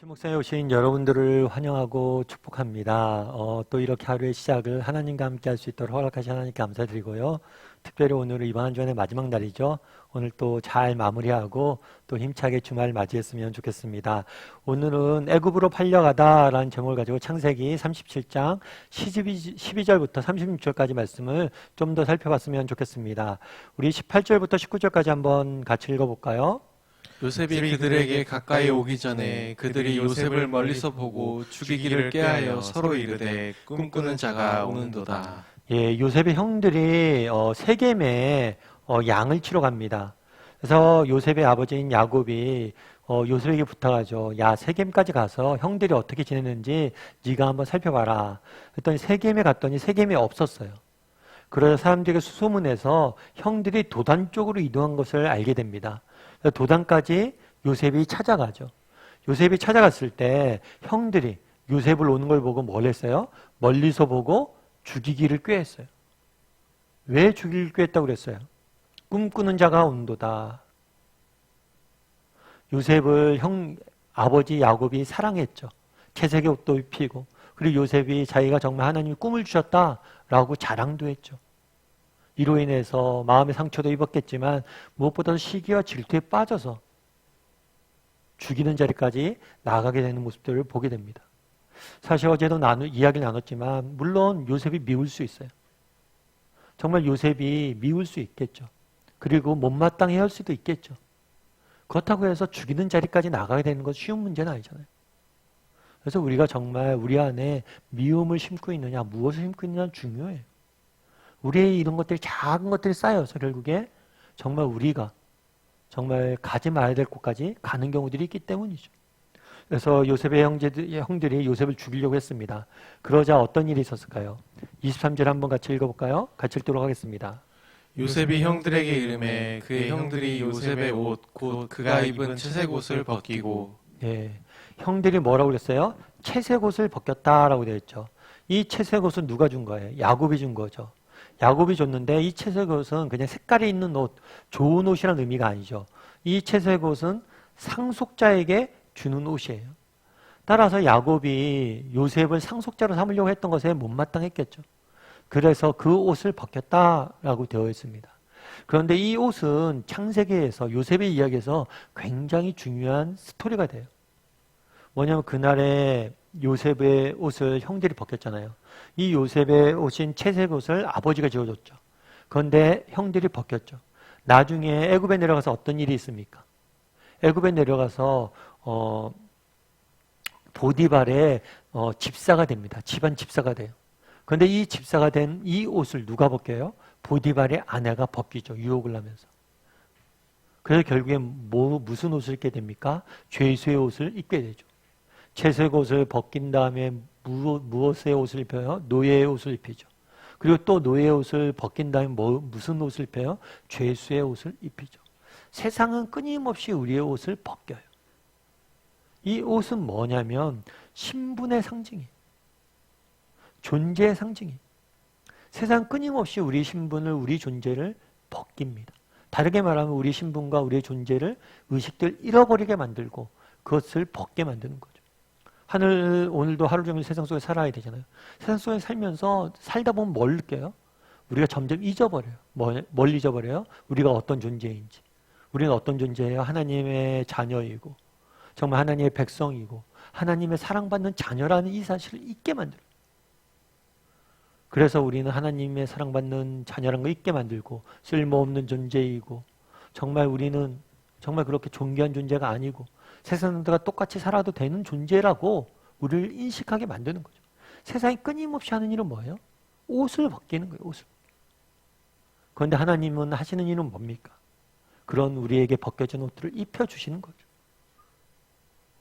목상에 오신 여러분들을 환영하고 축복합니다. 또 이렇게 하루의 시작을 하나님과 함께 할 수 있도록 허락하신 하나님께 감사드리고요. 특별히 오늘은 이번 한 주간의 마지막 날이죠. 오늘 또 잘 마무리하고 또 힘차게 주말 맞이했으면 좋겠습니다. 오늘은 애굽으로 팔려가다라는 제목을 가지고 창세기 37장 12절부터 36절까지 말씀을 좀 더 살펴봤으면 좋겠습니다. 우리 18절부터 19절까지 한번 같이 읽어볼까요? 요셉이 그들에게 가까이 오기 전에 그들이 요셉을 멀리서 보고 죽이기를 꾀하여 서로 이르되 꿈꾸는 자가 오는도다. 예, 요셉의 형들이 세겜에 양을 치러 갑니다. 그래서 요셉의 아버지인 야곱이 요셉에게 부탁하죠. 야, 세겜까지 가서 형들이 어떻게 지내는지 네가 한번 살펴봐라. 그랬더니 세겜에 갔더니 세겜이 없었어요. 그래서 사람들에게 수소문해서 형들이 도단 쪽으로 이동한 것을 알게 됩니다. 도단까지 요셉이 찾아가죠. 요셉이 찾아갔을 때 형들이 요셉을 오는 걸 보고 뭘 했어요? 멀리서 보고 죽이기를 꾀했어요. 왜 죽이기를 꾀했다고 그랬어요? 꿈꾸는 자가 온도다. 요셉을 아버지 야곱이 사랑했죠. 채색의 옷도 입히고, 그리고 요셉이 자기가 정말 하나님이 꿈을 주셨다라고 자랑도 했죠. 이로 인해서 마음의 상처도 입었겠지만 무엇보다도 시기와 질투에 빠져서 죽이는 자리까지 나아가게 되는 모습들을 보게 됩니다. 사실 어제도 이야기를 나눴지만 물론 요셉이 미울 수 있어요. 정말 요셉이 미울 수 있겠죠. 그리고 못마땅해 할 수도 있겠죠. 그렇다고 해서 죽이는 자리까지 나가게 되는 건 쉬운 문제는 아니잖아요. 그래서 우리가 정말 우리 안에 미움을 심고 있느냐, 무엇을 심고 있느냐는 중요해요. 우리의 이런 것들이 작은 것들이 쌓여서 결국에 정말 우리가 정말 가지 말아야 될 곳까지 가는 경우들이 있기 때문이죠. 그래서 요셉의 형들이 요셉을 죽이려고 했습니다. 그러자 어떤 일이 있었을까요? 23절 한번 같이 읽어볼까요? 같이 읽도록 하겠습니다. 요셉이 형들에게 이르매 그의 형들이 요셉의 옷 곧 그가 입은 채색 옷을 벗기고 예, 형들이 뭐라고 그랬어요? 채색 옷을 벗겼다라고 되어 있죠. 이 채색 옷은 누가 준 거예요? 야곱이 준 거죠. 야곱이 줬는데 이 채색 옷은 그냥 색깔이 있는 옷, 좋은 옷이라는 의미가 아니죠. 이 채색 옷은 상속자에게 주는 옷이에요. 따라서 야곱이 요셉을 상속자로 삼으려고 했던 것에 못마땅했겠죠. 그래서 그 옷을 벗겼다라고 되어 있습니다. 그런데 이 옷은 창세기에서 요셉의 이야기에서 굉장히 중요한 스토리가 돼요. 뭐냐면 그날에 요셉의 옷을 형들이 벗겼잖아요. 이 요셉의 옷인 채색 옷을 아버지가 지어줬죠. 그런데 형들이 벗겼죠. 나중에 애굽에 내려가서 어떤 일이 있습니까? 애굽에 내려가서 보디발의 집사가 됩니다. 집안 집사가 돼요. 그런데 이 집사가 된 이 옷을 누가 벗겨요? 보디발의 아내가 벗기죠. 유혹을 하면서. 그래서 결국에 무슨 옷을 입게 됩니까? 죄수의 옷을 입게 되죠. 채색 옷을 벗긴 다음에 무엇의 옷을 입혀요? 노예의 옷을 입히죠. 그리고 또 노예의 옷을 벗긴 다음에 무슨 옷을 입혀요? 죄수의 옷을 입히죠. 세상은 끊임없이 우리의 옷을 벗겨요. 이 옷은 뭐냐면 신분의 상징이에요. 존재의 상징이에요. 세상은 끊임없이 우리 신분을, 우리 존재를 벗깁니다. 다르게 말하면 우리 신분과 우리의 존재를 의식들 잃어버리게 만들고 그것을 벗게 만드는 거죠. 오늘도 하루 종일 세상 속에 살아야 되잖아요. 세상 속에 살다 보면 뭘 느껴요? 우리가 점점 잊어버려요. 뭘 잊어버려요? 우리가 어떤 존재인지. 우리는 어떤 존재예요? 하나님의 자녀이고, 정말 하나님의 백성이고, 하나님의 사랑받는 자녀라는 이 사실을 잊게 만들어요. 그래서 우리는 하나님의 사랑받는 자녀라는 걸 잊게 만들고, 쓸모없는 존재이고, 정말 우리는 정말 그렇게 존귀한 존재가 아니고, 세상 사람들과 똑같이 살아도 되는 존재라고 우리를 인식하게 만드는 거죠. 세상이 끊임없이 하는 일은 뭐예요? 옷을 벗기는 거예요. 옷을. 그런데 하나님은 하시는 일은 뭡니까? 그런 우리에게 벗겨진 옷들을 입혀주시는 거죠.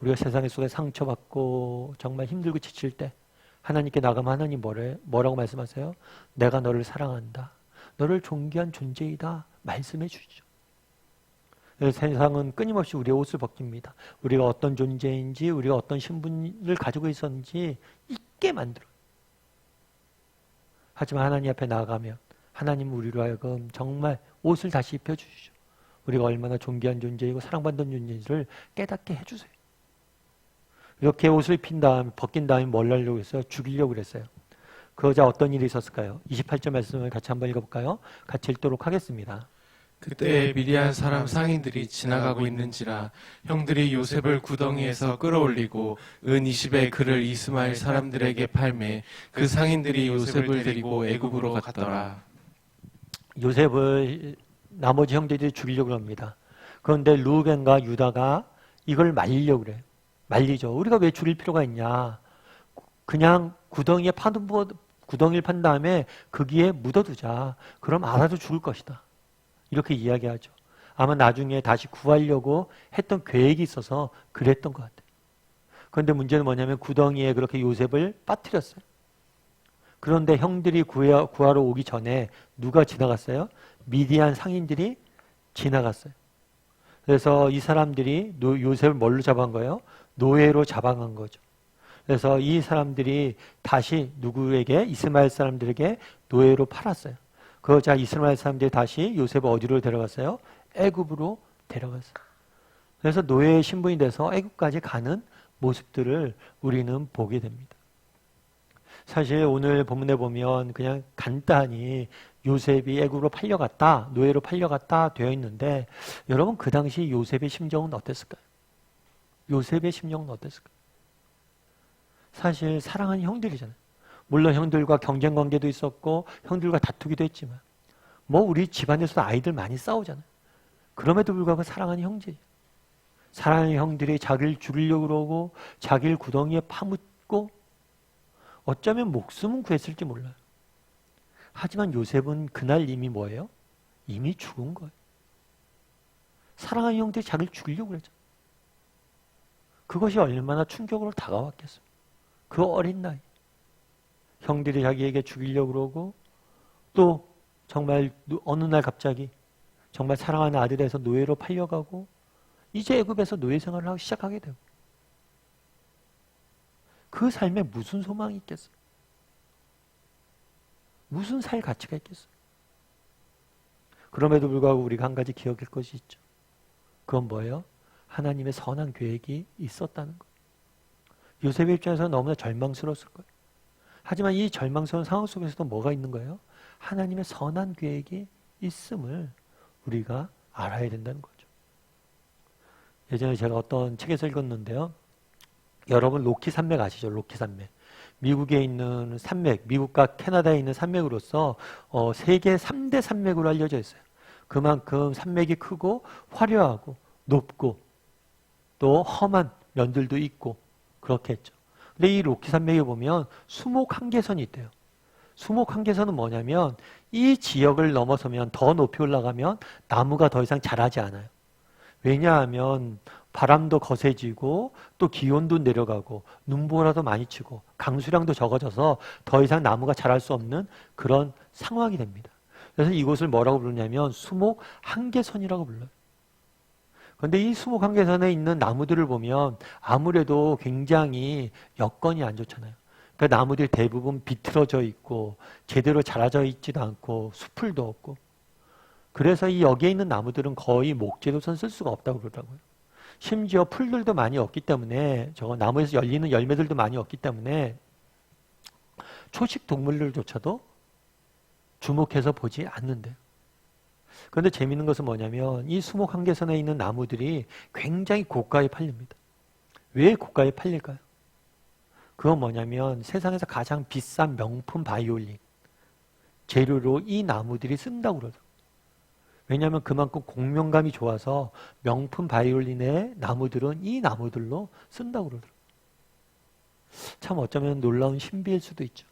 우리가 세상 속에 상처받고 정말 힘들고 지칠 때 하나님께 나가면 하나님 뭐라고 말씀하세요? 내가 너를 사랑한다. 너를 존귀한 존재이다. 말씀해 주시죠. 세상은 끊임없이 우리의 옷을 벗깁니다. 우리가 어떤 존재인지, 우리가 어떤 신분을 가지고 있었는지 잊게 만들어요. 하지만 하나님 앞에 나아가면 하나님은 우리로 하여금 정말 옷을 다시 입혀주시죠. 우리가 얼마나 존귀한 존재이고 사랑받는 존재인지를 깨닫게 해주세요. 이렇게 옷을 벗긴 다음에 뭘 하려고 했어요? 죽이려고 그랬어요. 그러자 어떤 일이 있었을까요? 28절 말씀을 같이 한번 읽어볼까요? 같이 읽도록 하겠습니다. 그때 미디안 사람 상인들이 지나가고 있는지라 형들이 요셉을 구덩이에서 끌어올리고 은 20의 그를 이스마엘 사람들에게 팔매 그 상인들이 요셉을 데리고 애굽으로 갔더라. 요셉을 나머지 형제들이 죽이려고 합니다. 그런데 루벤과 유다가 이걸 말리려고 그래요. 말리죠. 우리가 왜 죽일 필요가 있냐. 그냥 구덩이를 판 다음에 거기에 묻어두자. 그럼 알아서 죽을 것이다. 이렇게 이야기하죠. 아마 나중에 다시 구하려고 했던 계획이 있어서 그랬던 것 같아요. 그런데 문제는 뭐냐면 구덩이에 그렇게 요셉을 빠뜨렸어요. 그런데 형들이 구하러 오기 전에 누가 지나갔어요? 미디안 상인들이 지나갔어요. 그래서 이 사람들이 요셉을 뭘로 잡아간 거예요? 노예로 잡아간 거죠. 그래서 이 사람들이 다시 누구에게? 이스마엘 사람들에게 노예로 팔았어요. 그러자 이스마엘 사람들이 다시 요셉을 어디로 데려갔어요? 애굽으로 데려갔어요. 그래서 노예의 신분이 돼서 애굽까지 가는 모습들을 우리는 보게 됩니다. 사실 오늘 본문에 보면 그냥 간단히 요셉이 애굽으로 팔려갔다, 노예로 팔려갔다 되어 있는데 여러분 그 당시 요셉의 심정은 어땠을까요? 요셉의 심정은 어땠을까요? 사실 사랑하는 형들이잖아요. 물론 형들과 경쟁 관계도 있었고 형들과 다투기도 했지만 뭐 우리 집안에서도 아이들 많이 싸우잖아요. 그럼에도 불구하고 사랑하는 형제, 사랑하는 형들이 자기를 죽이려고 그러고 자기를 구덩이에 파묻고 어쩌면 목숨은 구했을지 몰라요. 하지만 요셉은 그날 이미 뭐예요? 이미 죽은 거예요. 사랑하는 형들이 자기를 죽이려고 그랬죠. 그것이 얼마나 충격으로 다가왔겠어요. 그 어린 나이. 형들이 자기에게 죽이려고 그러고 또 정말 어느 날 갑자기 정말 사랑하는 아들에서 노예로 팔려가고 이제 애굽에서 노예 생활을 하기 시작하게 되고 그 삶에 무슨 소망이 있겠어요? 무슨 살 가치가 있겠어요? 그럼에도 불구하고 우리가 한 가지 기억할 것이 있죠. 그건 뭐예요? 하나님의 선한 계획이 있었다는 거예요. 요셉의 입장에서는 너무나 절망스러웠을 거예요. 하지만 이 절망스러운 상황 속에서도 뭐가 있는 거예요? 하나님의 선한 계획이 있음을 우리가 알아야 된다는 거죠. 예전에 제가 어떤 책에서 읽었는데요. 여러분 로키 산맥 아시죠? 로키 산맥. 미국에 있는 산맥, 미국과 캐나다에 있는 산맥으로서 세계 3대 산맥으로 알려져 있어요. 그만큼 산맥이 크고 화려하고 높고 또 험한 면들도 있고 그렇겠죠. 근데 이 로키 산맥에 보면 수목 한계선이 있대요. 수목 한계선은 뭐냐면 이 지역을 넘어서면 더 높이 올라가면 나무가 더 이상 자라지 않아요. 왜냐하면 바람도 거세지고 또 기온도 내려가고 눈보라도 많이 치고 강수량도 적어져서 더 이상 나무가 자랄 수 없는 그런 상황이 됩니다. 그래서 이곳을 뭐라고 부르냐면 수목 한계선이라고 불러요. 그런데 이 수목 한계선에 있는 나무들을 보면 아무래도 굉장히 여건이 안 좋잖아요. 그러니까 나무들이 대부분 비틀어져 있고 제대로 자라져 있지도 않고 수풀도 없고 그래서 이 여기에 있는 나무들은 거의 목재로선 쓸 수가 없다고 그러더라고요. 심지어 풀들도 많이 없기 때문에 저 나무에서 열리는 열매들도 많이 없기 때문에 초식 동물들조차도 주목해서 보지 않는데요. 그런데 재미있는 것은 뭐냐면 이 수목 한계선에 있는 나무들이 굉장히 고가에 팔립니다. 왜 고가에 팔릴까요? 그건 뭐냐면 세상에서 가장 비싼 명품 바이올린 재료로 이 나무들이 쓴다고 그러죠. 왜냐하면 그만큼 공명감이 좋아서 명품 바이올린의 나무들은 이 나무들로 쓴다고 그러더라고요. 참 어쩌면 놀라운 신비일 수도 있죠.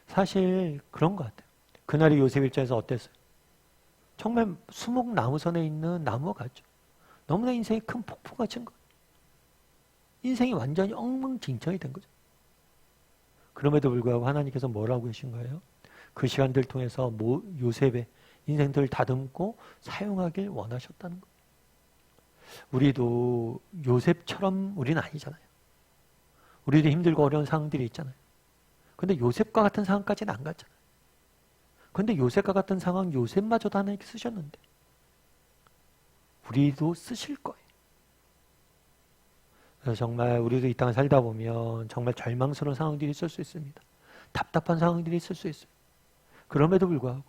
사실 그런 것 같아요. 그날의 요셉 입장에서 어땠어요? 정말 수목 나무선에 있는 나무 같죠. 너무나 인생이 큰 폭풍과 같은 것. 인생이 완전히 엉망진창이 된 거죠. 그럼에도 불구하고 하나님께서 뭐라고 하신 거예요? 그 시간들 통해서 요셉의 인생들을 다듬고 사용하길 원하셨다는 거예요. 우리도 요셉처럼 우리는 아니잖아요. 우리도 힘들고 어려운 상황들이 있잖아요. 근데 요셉과 같은 상황까지는 안 갔잖아요. 근데 요셉과 같은 상황 요셉마저도 하나님께 쓰셨는데 우리도 쓰실 거예요. 그래서 정말 우리도 이 땅을 살다 보면 정말 절망스러운 상황들이 있을 수 있습니다. 답답한 상황들이 있을 수 있습니다. 그럼에도 불구하고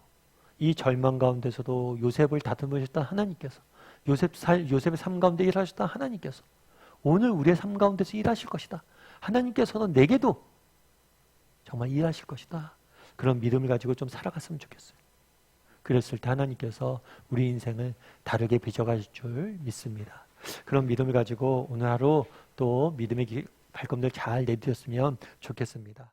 이 절망 가운데서도 요셉을 다듬으셨던 하나님께서 요셉의 삶 가운데 일하셨던 하나님께서 오늘 우리의 삶 가운데서 일하실 것이다. 하나님께서는 내게도 정말 일하실 것이다. 그런 믿음을 가지고 좀 살아갔으면 좋겠어요. 그랬을 때 하나님께서 우리 인생을 다르게 빚어가실 줄 믿습니다. 그런 믿음을 가지고 오늘 하루 또 믿음의 발걸음들 잘 내딛었으면 좋겠습니다.